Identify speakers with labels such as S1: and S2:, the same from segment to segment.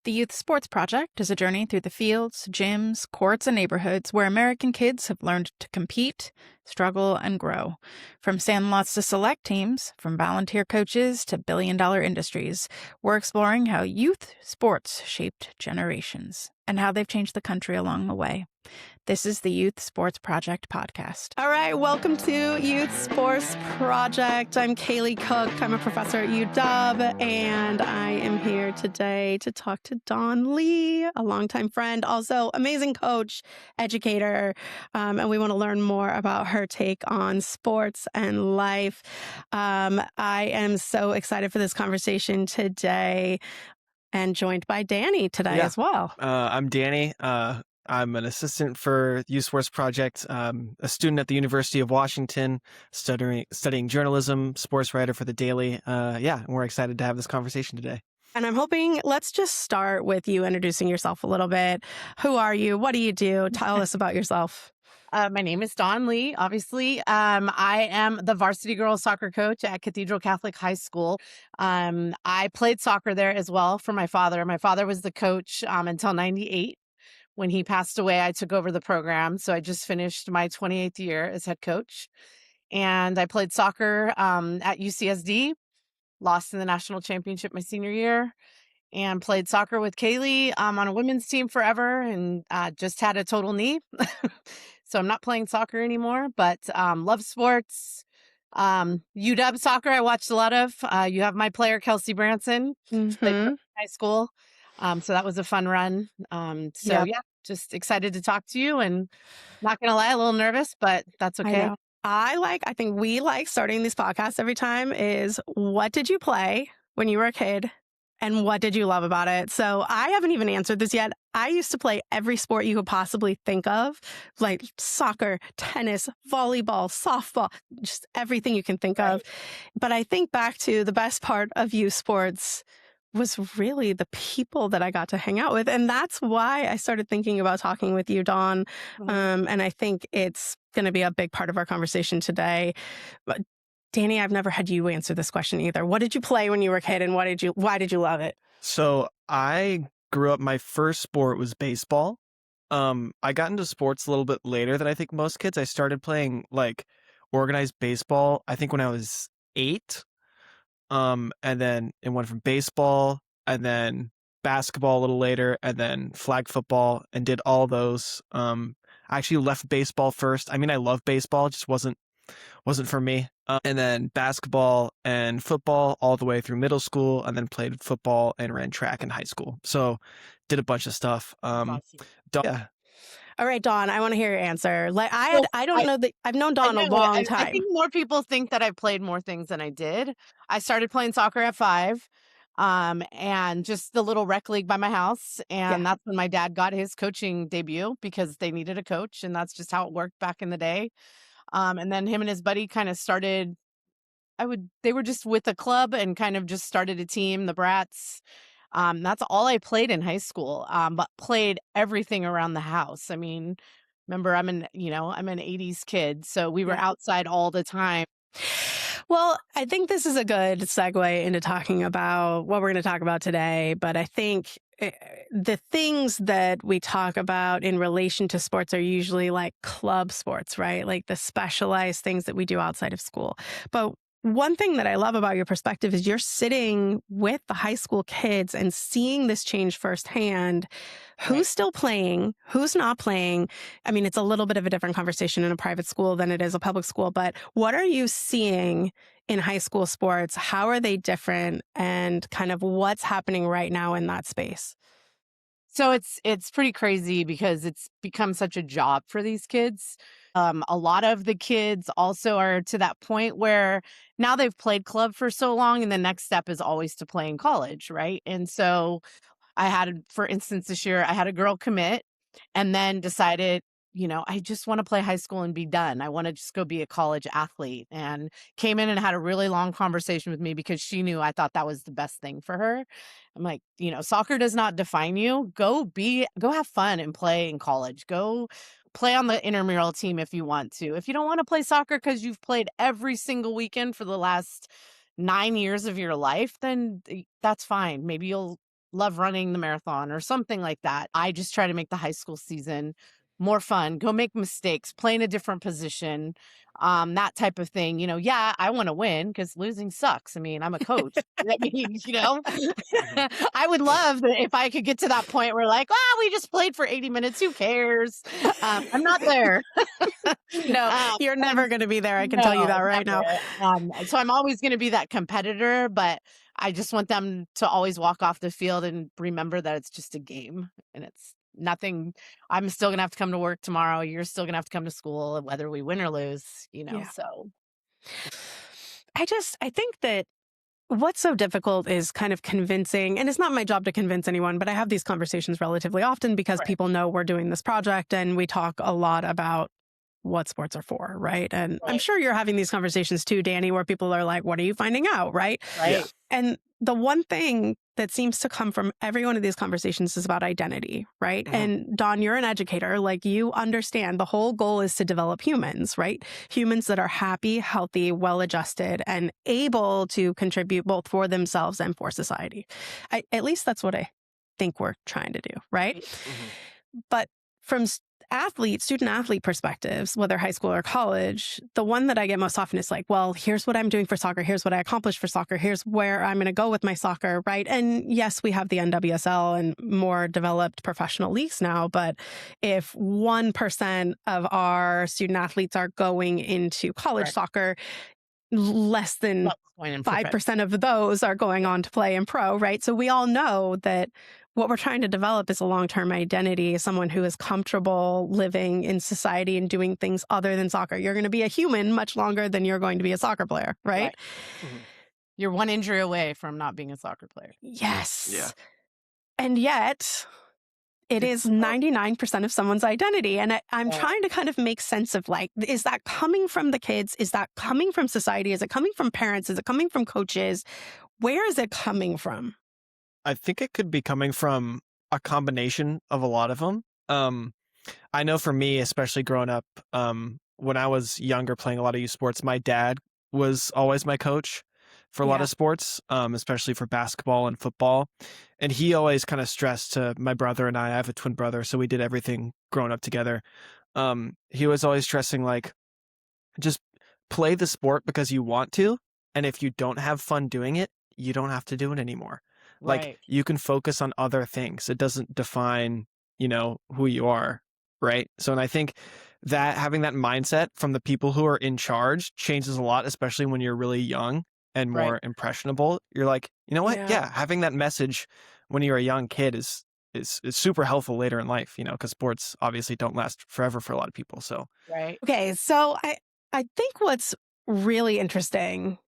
S1: The Youth Sports Project is a journey through the fields, gyms, courts, and neighborhoods where American kids have learned to compete, struggle, and grow. From sandlots to select teams, from volunteer coaches to billion-dollar industries, we're exploring how youth sports shaped generations and how they've changed the country along the way. This is the Youth Sports Project podcast. All right, welcome to Youth Sports Project. I'm Caley Cook. I'm a professor at UW, and I am here today to talk to Dawn Lee, a longtime friend, also amazing coach, educator, and we want to learn more about her take on sports and life. I am so excited for this conversation today, and joined by Danny today as well.
S2: I'm Danny. I'm an assistant for Youth Sports Project, a student at the University of Washington, studying journalism, sports writer for the Daily. And we're excited to have this conversation today.
S1: And I'm hoping, let's just start with you introducing yourself a little bit. Who are you? What do you do? Tell us about yourself.
S3: My name is Dawn Lee, obviously. I am the varsity girls soccer coach at Cathedral Catholic High School. I played soccer there as well for my father. My father was the coach until 98. When he passed away, I took over the program. So I just finished my 28th year as head coach. And I played soccer at UCSD, lost in the national championship my senior year, and played soccer with Caley on a women's team forever, and just had a total knee. So I'm not playing soccer anymore, but love sports. UW soccer I watched a lot of. You have my player, Kelsey Branson, played for high school. So that was a fun run. Just excited to talk to you, and not going to lie, a little nervous, but that's okay.
S1: I think we like starting these podcasts every time is, what did you play when you were a kid? And what did you love about it? So I haven't even answered this yet. I used to play every sport you could possibly think of, like soccer, tennis, volleyball, softball, just everything you can think of. But I think back to the best part of youth sports was really the people that I got to hang out with. And that's why I started thinking about talking with you, Dawn. And I think it's going to be a big part of our conversation today. But Danny, I've never had you answer this question either. What did you play when you were a kid, and why did you love it?
S2: So I grew up, my first sport was baseball. I got into sports a little bit later than I think most kids. I started playing like organized baseball, I think when I was 8. And then it went from baseball and then basketball a little later and then flag football, and did all those. I actually left baseball first. I mean, I love baseball, it just wasn't for me. And then basketball and football all the way through middle school, and then played football and ran track in high school. So did a bunch of stuff.
S3: Awesome.
S1: All right, Dawn, I want to hear your answer. Like I don't know that I've known Dawn a long time.
S3: I think more people think that I've played more things than I did. I started playing soccer at 5. And just the little rec league by my house. And that's when my dad got his coaching debut, because they needed a coach, and that's just how it worked back in the day. And then him and his buddy kind of started, they were just with a club and kind of just started a team, the Brats. That's all I played in high school, but played everything around the house. I mean, remember, I'm an 80s kid, so we were outside all the time.
S1: Well, I think this is a good segue into talking about what we're going to talk about today. But I think the things that we talk about in relation to sports are usually like club sports, right? Like the specialized things that we do outside of school. But one thing that I love about your perspective is you're sitting with the high school kids and seeing this change firsthand. Who's still playing? Who's not playing? I mean, it's a little bit of a different conversation in a private school than it is a public school, but what are you seeing in high school sports? How are they different? And kind of what's happening right now in that space?
S3: So it's pretty crazy, because it's become such a job for these kids. A lot of the kids also are to that point where now they've played club for so long, and the next step is always to play in college, right? And so for instance, this year I had a girl commit and then decided, I just want to play high school and be done. I want to just go be a college athlete, and came in and had a really long conversation with me, because she knew I thought that was the best thing for her. I'm like, soccer does not define you. Go have fun and play in college. Go play on the intramural team if you want to. If you don't want to play soccer because you've played every single weekend for the last 9 years of your life, then that's fine. Maybe you'll love running the marathon or something like that. I just try to make the high school season more fun, go make mistakes, play in a different position, that type of thing. Yeah, I want to win because losing sucks. I mean, I'm a coach. That means,
S2: Mhm.
S3: I would love that if I could get to that point where like, we just played for 80 minutes. Who cares? I'm not there.
S1: No,
S3: Um,
S1: you're never going to be there. I can tell you
S3: no,
S1: that right now.
S3: never. So I'm always going to be that competitor, but I just want them to always walk off the field and remember that it's just a game and it's nothing. I'm still going to have to come to work tomorrow. You're still going to have to come to school, whether we win or lose,
S1: Yeah.
S3: so.
S1: I think that what's so difficult is kind of convincing, and it's not my job to convince anyone, but I have these conversations relatively often because
S3: Right.
S1: people know we're doing this project and we talk a lot about what sports are for, right? And I'm
S3: Right.
S1: sure you're having these conversations too, Danny, where people are like, what are you finding out, right?
S3: Right.
S1: And the one thing that seems to come from every one of these conversations is about identity, right?
S2: Mhm.
S1: And Don, you're an educator, like you understand the whole goal is to develop humans, right? Humans that are happy, healthy, well-adjusted, and able to contribute both for themselves and for society. At least that's what I think we're trying to do, right?
S2: Mhm.
S1: But from student athlete perspectives, whether high school or college, the one that I get most often is like, well, here's what I'm doing for soccer. Here's what I accomplished for soccer. Here's where I'm going to go with my soccer, right? And yes, we have the NWSL and more developed professional leagues now. But if 1% of our student athletes are going into college
S3: Right.
S1: soccer, less than
S3: Plus point in perfect.
S1: 5% of those are going on to play in pro, right? So we all know that what we're trying to develop is a long-term identity, someone who is comfortable living in society and doing things other than soccer. You're going to be a human much longer than you're going to be a soccer player, right?
S2: Mhm.
S3: You're one injury away from not being a soccer player.
S1: Yes.
S2: Yeah.
S1: And yet it is 99% of someone's identity. And I'm
S3: Yeah.
S1: trying to kind of make sense of like, is that coming from the kids? Is that coming from society? Is it coming from parents? Is it coming from coaches? Where is it coming from?
S2: I think it could be coming from a combination of a lot of them. I know for me, especially growing up, when I was younger playing a lot of youth sports, my dad was always my coach for a lot
S1: Yeah.
S2: of sports, especially for basketball and football. And he always kind of stressed to my brother and I have a twin brother, so we did everything growing up together. He was always stressing like, just play the sport because you want to. And if you don't have fun doing it, you don't have to do it anymore. Like
S3: Right.
S2: you can focus on other things. It doesn't define, who you are. Right. So, and I think that having that mindset from the people who are in charge changes a lot, especially when you're really young and more
S3: Right.
S2: impressionable. You're like, you know what? Yeah. Having that message when you're a young kid is super helpful later in life, because sports obviously don't last forever for a lot of people. So,
S3: Right.
S1: Okay, so I think what's really interesting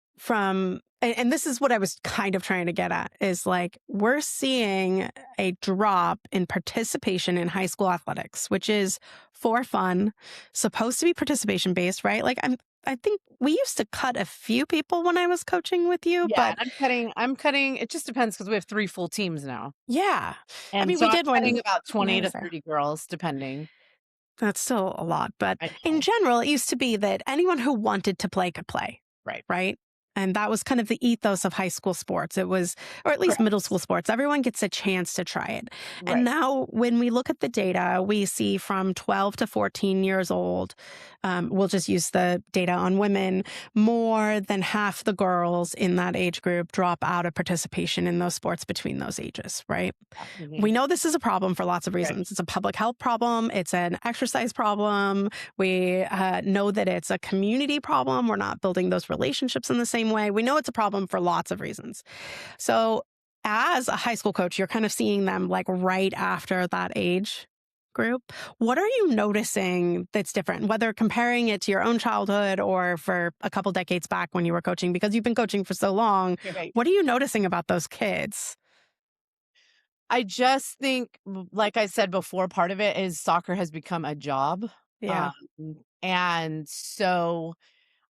S1: and this is what I was kind of trying to get at, is like we're seeing a drop in participation in high school athletics, which is for fun, supposed to be participation based, right? Like I think we used to cut a few people when I was coaching with you,
S3: Yeah,
S1: but
S3: and I'm cutting. It just depends because we have 3 full teams now.
S1: yeah.
S3: And
S1: mean,
S3: so
S1: we
S3: I'm
S1: did when
S3: cutting about
S1: when I
S3: 20 to
S1: was there.
S3: 30 girls, depending.
S1: That's still a lot, but
S3: I
S1: in
S3: know.
S1: general, it used to be that anyone who wanted to play could play.
S3: Right.
S1: Right. And that was kind of the ethos of high school sports. It was, or at least
S3: Correct.
S1: middle school sports. Everyone gets a chance to try it.
S3: Right.
S1: And now when we look at the data, we see from 12 to 14 years old, we'll just use the data on women, more than half the girls in that age group drop out of participation in those sports between those ages, right?
S3: Mhm.
S1: We know this is a problem for lots of reasons. It's a public health problem. It's an exercise problem. We know that it's a community problem. We're not building those relationships in the same way. We know it's a problem for lots of reasons. So as a high school coach, you're kind of seeing them like right after that age group. What are you noticing that's different, whether comparing it to your own childhood or for a couple decades back when you were coaching, because you've been coaching for so long?
S3: Right.
S1: What are you noticing about those kids?
S3: I just think, like I said before, part of it is soccer has become a job.
S1: Yeah.
S3: And so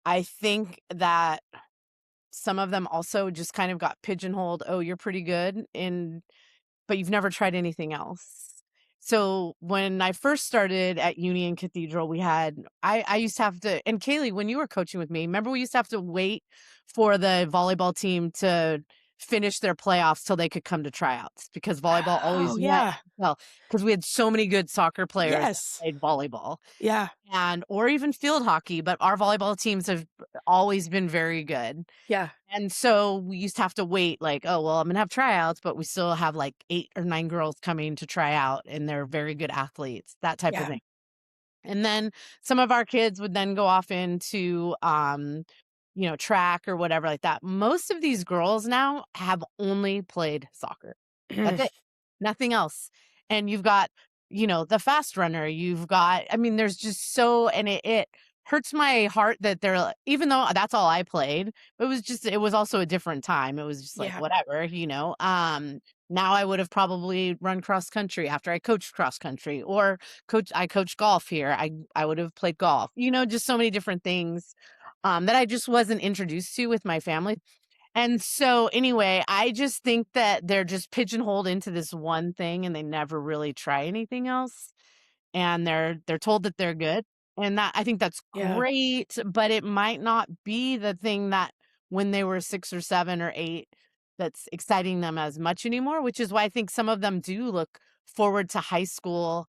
S3: I think that some of them also just kind of got pigeonholed. Oh, you're pretty good, but you've never tried anything else. So when I first started at Union Cathedral, I used to have to, and Caley, when you were coaching with me, remember we used to have to wait for the volleyball team to finish their playoffs till they could come to tryouts, because volleyball always
S1: yeah.
S3: because we had so many good soccer players that
S1: Yes.
S3: played volleyball
S1: Yeah.
S3: and or even field hockey, but our volleyball teams have always been very good.
S1: Yeah.
S3: And so we used to have to wait, like, oh, well, I'm going to have tryouts, but we still have like 8 or 9 girls coming to try out, and they're very good athletes, that type of
S1: Yeah.
S3: thing. And then some of our kids would then go off into, track or whatever like that. Most of these girls now have only played soccer. That's it. Nothing else. And you've got, the fast runner. You've got, I mean, there's just so, and it hurts my heart that they're, even though that's all I played, it was also a different time. It was just like,
S1: Yeah.
S3: whatever. Now I would have probably run cross country after I coached cross country, or I coach golf here. I would have played golf, just so many different things that I just wasn't introduced to with my family. And so anyway, I just think that they're just pigeonholed into this one thing, and they never really try anything else. And they're told that they're good. And that, I think that's
S1: Yeah.
S3: great, but it might not be the thing that when they were 6 or 7 or 8 that's exciting them as much anymore, which is why I think some of them do look forward to high school,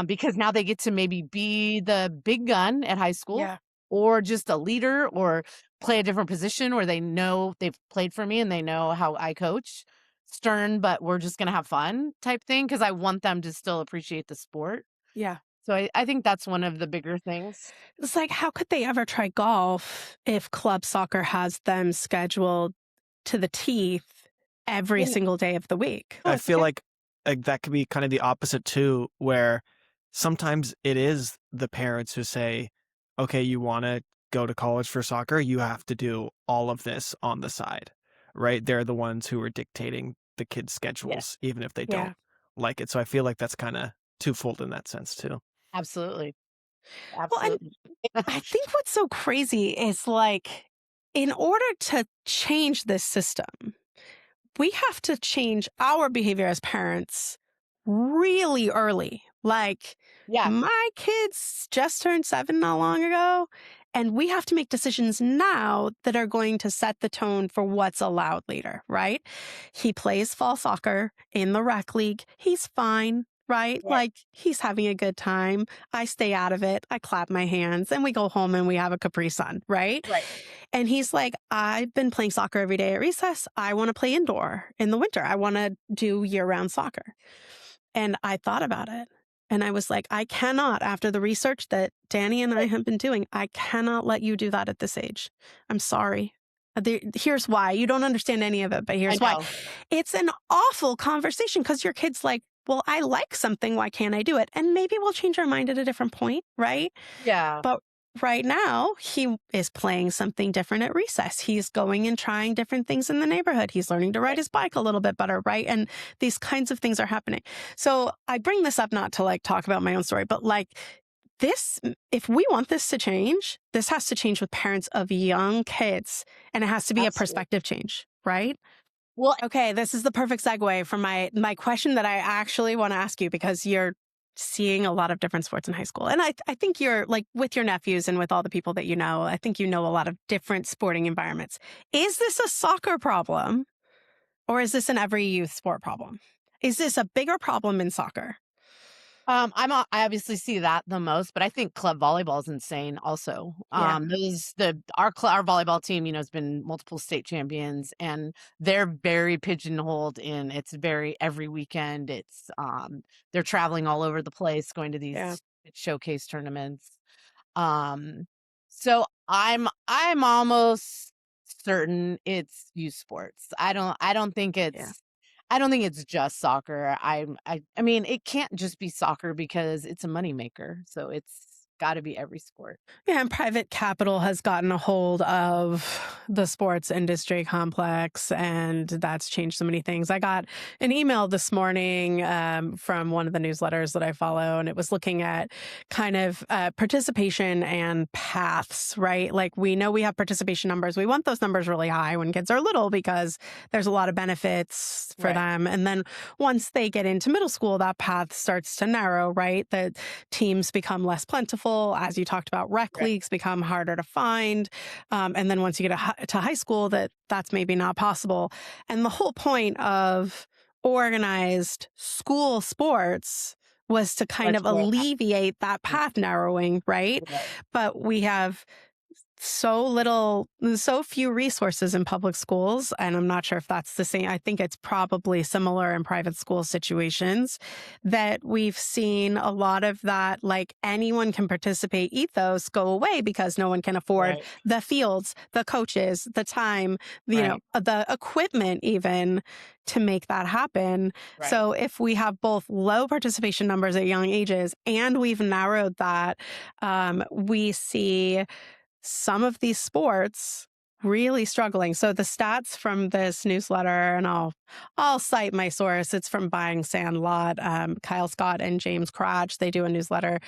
S3: because now they get to maybe be the big gun at high school,
S1: Yeah.
S3: or just a leader, or play a different position where they know they've played for me and they know how I coach. Stern, but we're just going to have fun type thing, because I want them to still appreciate the sport.
S1: Yeah.
S3: So I think that's one of the bigger things.
S1: It's like, how could they ever try golf if club soccer has them scheduled to the teeth every
S3: Yeah.
S1: single day of the week?
S2: I feel like that could be kind of the opposite too, where sometimes it is the parents who say, okay, you want to go to college for soccer, you have to do all of this on the side, right? They're the ones who are dictating the kids' schedules, even if they
S1: Yeah.
S2: don't like it. So I feel like that's kind of twofold in that sense too.
S3: Absolutely.
S1: Well, and
S3: Absolutely.
S1: I think what's so crazy is, like, in order to change this system, we have to change our behavior as parents really early. Like,
S3: Yeah.
S1: my kids just turned 7 not long ago, and we have to make decisions now that are going to set the tone for what's allowed later, right? He plays fall soccer in the rec league. He's fine, right?
S3: Yeah.
S1: Like, he's having a good time. I stay out of it. I clap my hands, and we go home and we have a Capri Sun, right?
S3: Right.
S1: And he's like, I've been playing soccer every day at recess. I want to play indoor in the winter. I want to do year-round soccer. And I thought about it. And I was like, I cannot, after the research that Danny and I have been doing, I cannot let you do that at this age. I'm sorry. Here's why. You don't understand any of it, but here's why. It's an awful conversation, because your kid's like, well, I like something. Why can't I do it? And maybe we'll change our mind at a different point, right?
S3: Yeah.
S1: But right now, he is playing something different at recess. He's going and trying different things in the neighborhood. He's learning to ride his bike a little bit better, right? And these kinds of things are happening. So I bring this up not to, like, talk about my own story, but, like, this, if we want this to change, this has to change with parents of young kids, and it has to be a perspective change, right?
S3: Well,
S1: Okay, this is the perfect segue for my question that I actually want to ask you, because you're seeing a lot of different sports in high school. And I think you're, like, with your nephews and with all the people that you know, I think you know a lot of different sporting environments. Is this a soccer problem, or is this an every youth sport problem? Is this a bigger problem in soccer?
S3: I obviously see that the most, but I think club volleyball is insane also.
S1: Yeah.
S3: Our volleyball team, has been multiple state champions, and they're very pigeonholed in, it's very every weekend. It's they're traveling all over the place, going to these showcase tournaments. So I'm almost certain it's youth sports. I don't think it's I don't think it's just soccer. I mean, it can't just be soccer, because it's a moneymaker. So it's got to be every sport.
S1: Yeah, and private capital has gotten a hold of the sports industry complex, and that's changed so many things. I got an email this morning from one of the newsletters that I follow, and it was looking at kind of participation and paths, right? Like, we know we have participation numbers. We want those numbers really high when kids are little, because there's a lot of benefits for them. And then once they get into middle school, that path starts to narrow, right? The teams become less plentiful.
S3: helpful. As you talked about, rec
S4: Right.
S3: leagues become harder to find. And then once you get to high school, that's maybe not possible. And the whole point of organized school sports was to kind
S4: Much
S3: of
S4: more
S3: alleviate that path narrowing, right?
S4: Right.
S3: But we have so few resources in public schools. And I'm not sure if that's the same. I think it's probably similar in private school situations, that we've seen a lot of that, like anyone can participate ethos go away because no one can afford
S4: Right.
S3: the fields, the coaches, the time,
S4: Right.
S3: the equipment even to make that happen.
S4: Right.
S3: So if we have both low participation numbers at young ages and we've narrowed that, we see some of these sports really struggling. So the stats from this newsletter, and I'll cite my source. It's from Buying Sandlot. Kyle Scott and James Cratch. They do a newsletter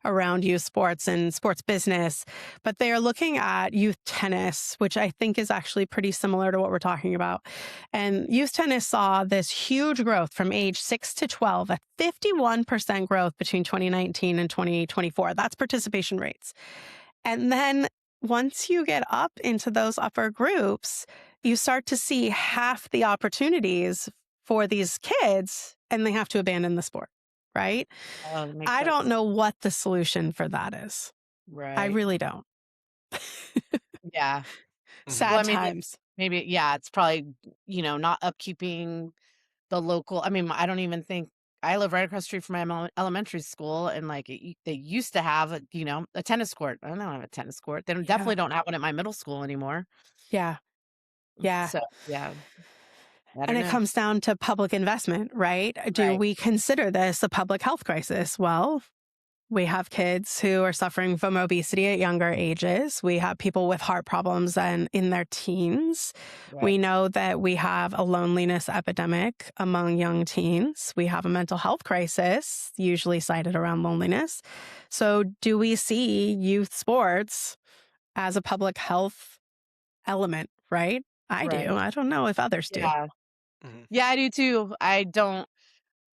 S3: around youth sports and sports business, but they are looking at youth tennis, which I think is actually pretty similar to what we're talking about. And youth tennis saw this huge growth from age 6 to 12, a 51% growth between 2019 and 2024. That's participation rates. And then once you get up into those upper groups, you start to see half the opportunities for these kids and they have to abandon the sport, right?
S4: Oh, that makes
S3: I
S4: sense.
S3: don't know what the solution for that is.
S4: Right.
S3: I really don't.
S4: Yeah.
S3: Sad
S4: Well, I mean,
S3: times.
S4: maybe, yeah, it's probably, not upkeeping the local. I mean, I don't even think I live right across the street from my elementary school, and like they used to have a tennis court. I don't have a tennis court. They definitely don't have one at my middle school anymore.
S3: Yeah. Yeah.
S4: So yeah, I
S3: And
S4: don't
S3: it
S4: know.
S3: comes down to public investment, right? Do
S4: Right.
S3: we consider this a public health crisis? Well, we have kids who are suffering from obesity at younger ages. We have people with heart problems and in their teens. We
S4: Right.
S3: know that we have a loneliness epidemic among young teens. We have a mental health crisis, usually cited around loneliness. So do we see youth sports as a public health element, right? I
S4: Right.
S3: do. I don't know if others do.
S4: Yeah.
S2: Mhm.
S4: Yeah, I do too. I don't.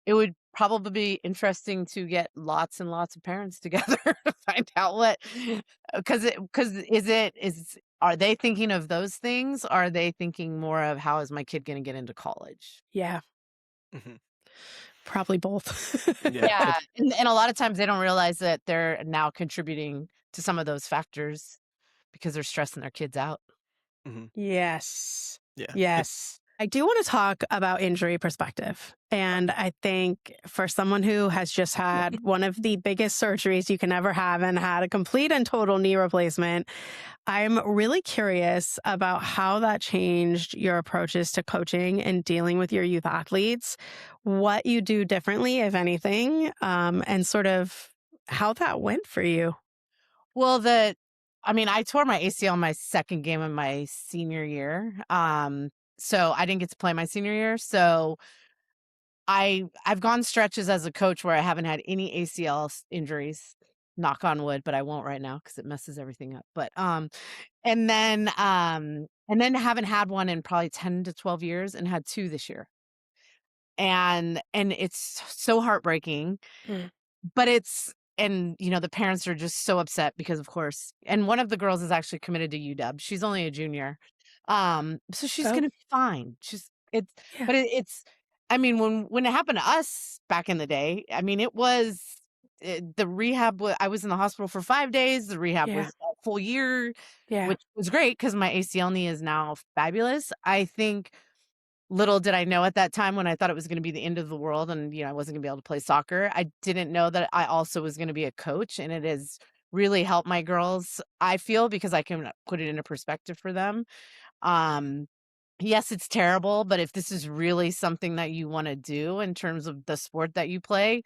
S4: It would probably be interesting to get lots and lots of parents together to find out because are they thinking of those things? Are they thinking more of how is my kid going to get into college?
S3: Yeah,
S2: Mhm.
S3: probably both.
S2: Yeah.
S4: Yeah, and a lot of times they don't realize that they're now contributing to some of those factors because they're stressing their kids out.
S2: Mhm.
S3: Yes.
S2: Yeah.
S3: Yes. I do want to talk about injury perspective. And I think for someone who has just had one of the biggest surgeries you can ever have and had a complete and total knee replacement, I'm really curious about how that changed your approaches to coaching and dealing with your youth athletes, what you do differently, if anything, and sort of how that went for you.
S4: Well, I tore my ACL my second game of my senior year. So I didn't get to play my senior year. So I've gone stretches as a coach where I haven't had any ACL injuries, knock on wood, but I won't right now because it messes everything up. But and then haven't had one in probably 10 to 12 years and had two this year. And it's so heartbreaking.
S3: Mm.
S4: But the parents are just so upset because of course, and one of the girls is actually committed to UW. She's only a junior. So she's
S3: Oh.
S4: gonna be fine.
S3: Yeah.
S4: But it's, I mean, when it happened to us back in the day, I mean, the rehab, I was in the hospital for 5 days. The rehab
S3: Yeah.
S4: was a full year,
S3: Yeah.
S4: which was great because my ACL knee is now fabulous. I think little did I know at that time when I thought it was going to be the end of the world and I wasn't going to be able to play soccer. I didn't know that I also was going to be a coach, and it has really helped my girls, I feel, because I can put it into perspective for them. Yes, it's terrible, but if this is really something that you want to do in terms of the sport that you play,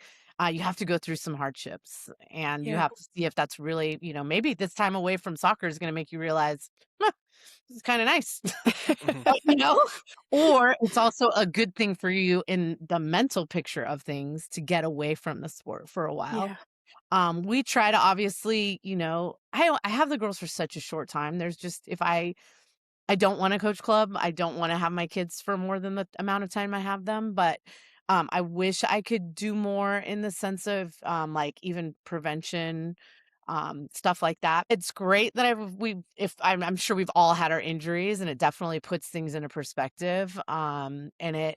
S4: you have to go through some hardships, and you
S3: Yeah.
S4: have to see if that's really, maybe this time away from soccer is going to make you realize, "Huh, this is kind of nice."
S2: Mhm.
S4: Or it's also a good thing for you in the mental picture of things to get away from the sport for a while.
S3: Yeah.
S4: We try to obviously, I have the girls for such a short time. There's just, if I don't want to coach club, I don't want to have my kids for more than the amount of time I have them, but I wish I could do more in the sense of like even prevention,
S3: stuff like that. It's great that I'm sure we've all had our injuries, and it definitely puts things into perspective. And it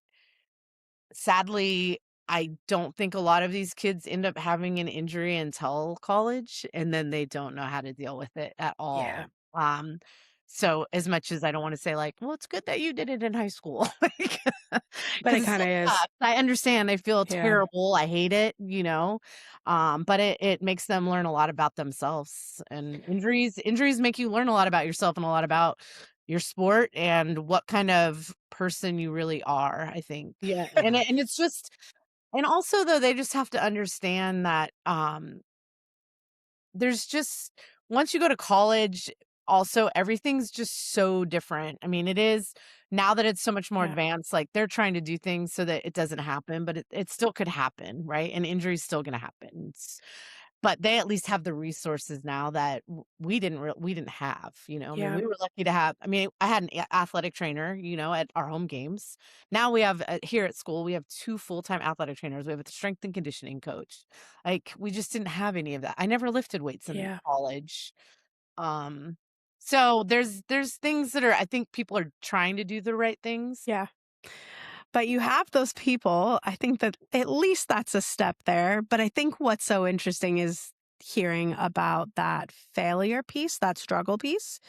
S3: sadly, I don't think a lot of these kids end up having an injury until college, and then they don't know how to deal with it at
S1: Yeah.
S3: all. So as much as I don't want to say like, well, it's good that you did it in high school, like,
S1: But it
S3: 'cause
S1: kind of is.
S3: I understand. I feel
S1: Yeah.
S3: terrible. I hate it, but it makes them learn a lot about themselves. And injuries make you learn a lot about yourself and a lot about your sport and what kind of person you really are, I think.
S1: Yeah.
S3: And it's just, and also though, they just have to understand that there's just, once you go to college, also everything's just so different. I mean, it is, now that it's so much more
S1: Yeah.
S3: advanced, like they're trying to do things so that it doesn't happen, but it still could happen, right? And injury's still going to happen. But they at least have the resources now that we didn't have, I mean,
S1: Yeah.
S3: we were lucky to have, I mean, I had an athletic trainer, at our home games. Now we have, here at school, we have 2 full-time athletic trainers. We have a strength and conditioning coach. Like, we just didn't have any of that. I never lifted weights in
S1: Yeah.
S3: college. Um, so there's things that are, I think people are trying to do the right things.
S1: Yeah. But you have those people. I think that at least that's a step there. But I think what's so interesting is hearing about that failure piece, that struggle piece,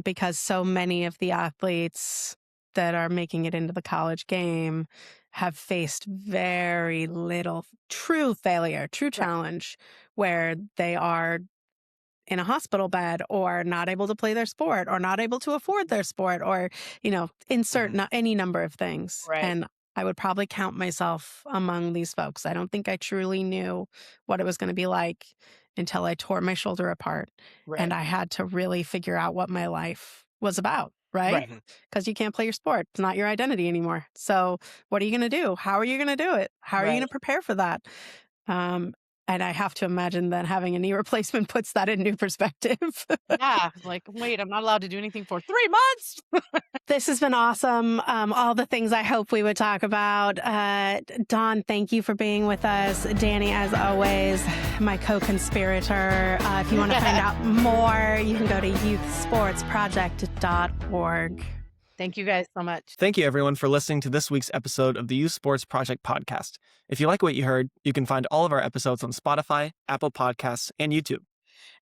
S1: because so many of the athletes that are making it into the college game have faced very little true failure, true challenge, where they are in a hospital bed or not able to play their sport or not able to afford their sport or, insert any number of things.
S3: Right.
S1: And I would probably count myself among these folks. I don't think I truly knew what it was going to be like until I tore my shoulder apart
S3: Right.
S1: and I had to really figure out what my life was about. Right? Because you can't play your sport. It's not your identity anymore. So what are you going to do? How are you going to do it? How are you going to prepare for that? And I have to imagine that having a knee replacement puts that in new perspective.
S3: Yeah. Like, wait, I'm not allowed to do anything for 3 months.
S1: This has been awesome. All the things I hope we would talk about. Dawn, thank you for being with us. Danny, as always, my co-conspirator. If you want to find out more, you can go to youthsportsproject.org.
S3: Thank you guys so much.
S2: Thank you, everyone, for listening to this week's episode of the Youth Sports Project podcast. If you like what you heard, you can find all of our episodes on Spotify, Apple Podcasts, and YouTube.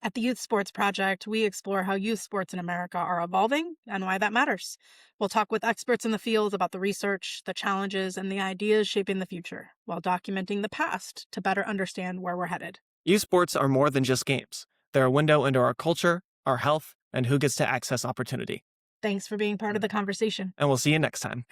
S1: At the Youth Sports Project, we explore how youth sports in America are evolving and why that matters. We'll talk with experts in the field about the research, the challenges, and the ideas shaping the future, while documenting the past to better understand where we're headed.
S2: Youth sports are more than just games. They're a window into our culture, our health, and who gets to access opportunity.
S1: Thanks for being part of the conversation.
S2: And we'll see you next time.